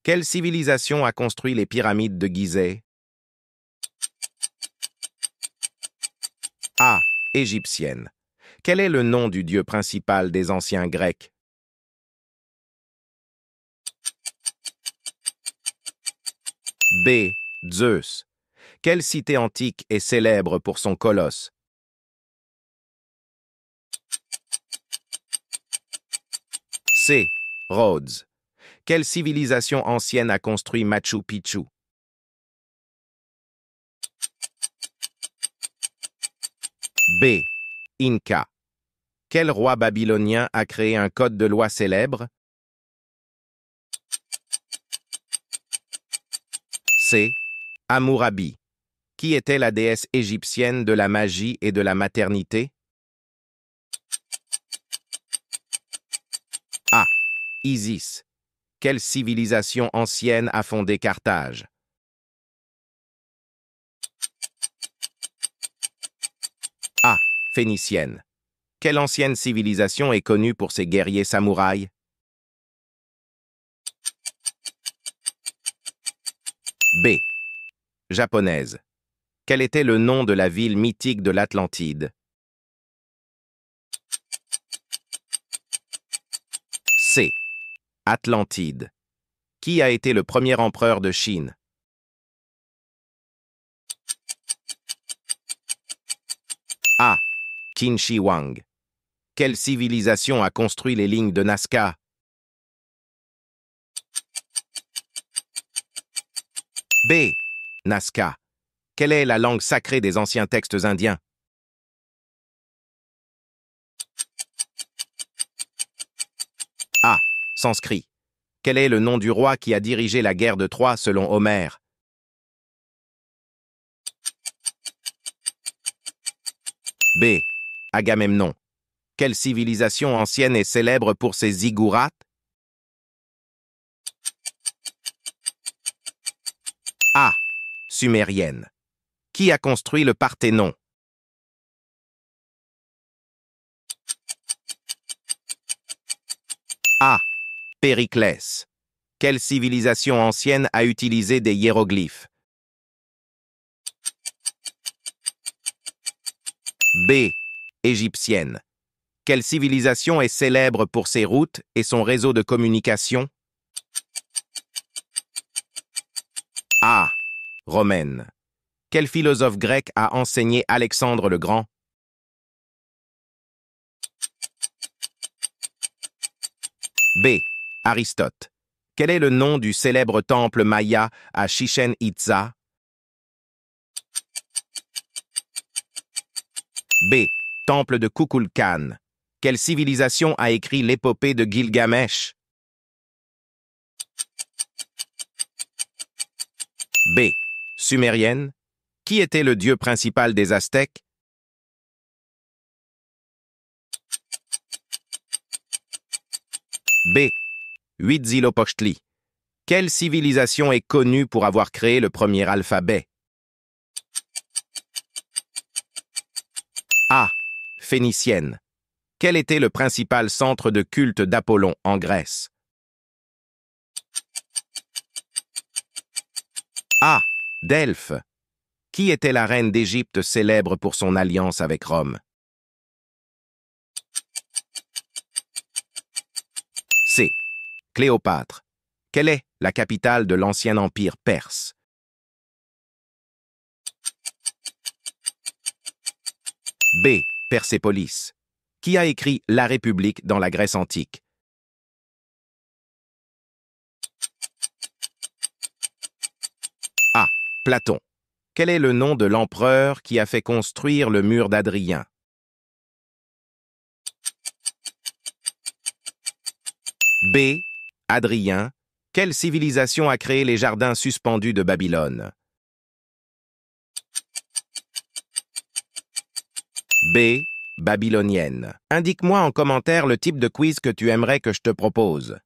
Quelle civilisation a construit les pyramides de Gizeh? A. Égyptienne. Quel est le nom du dieu principal des anciens Grecs? B. Zeus. Quelle cité antique est célèbre pour son colosse? C. Rhodes. Quelle civilisation ancienne a construit Machu Picchu? B. Inca. Quel roi babylonien a créé un code de loi célèbre? C. Hammurabi. Qui était la déesse égyptienne de la magie et de la maternité? A. Isis. Quelle civilisation ancienne a fondé Carthage? A. Phénicienne. Quelle ancienne civilisation est connue pour ses guerriers samouraïs? B. Japonaise. Quel était le nom de la ville mythique de l'Atlantide? C. Atlantide. Qui a été le premier empereur de Chine? A. Qin Shi Huang. Quelle civilisation a construit les lignes de Nazca? B. Nazca. Quelle est la langue sacrée des anciens textes indiens? A. Sanskrit. Quel est le nom du roi qui a dirigé la guerre de Troie selon Homère? B. Agamemnon. Quelle civilisation ancienne est célèbre pour ses ziggourats? A. Sumérienne. Qui a construit le Parthénon? A. Périclès. Quelle civilisation ancienne a utilisé des hiéroglyphes? B. Égyptienne. Quelle civilisation est célèbre pour ses routes et son réseau de communication? A. Romaine. Quel philosophe grec a enseigné Alexandre le Grand? B. Aristote. Quel est le nom du célèbre temple maya à Chichen Itza? B. Temple de Kukulkan. Quelle civilisation a écrit l'épopée de Gilgamesh? B. Sumérienne. Qui était le dieu principal des Aztèques? B. Huitzilopochtli. Quelle civilisation est connue pour avoir créé le premier alphabet? A. Phénicienne. Quel était le principal centre de culte d'Apollon en Grèce? A. Delphes. Qui était la reine d'Égypte célèbre pour son alliance avec Rome? C. Cléopâtre. Quelle est la capitale de l'ancien empire perse? B. Persépolis. Qui a écrit La République dans la Grèce antique? A. Platon. Quel est le nom de l'empereur qui a fait construire le mur d'Adrien? B. Adrien. Quelle civilisation a créé les jardins suspendus de Babylone? B. Babylonienne. Indique-moi en commentaire le type de quiz que tu aimerais que je te propose.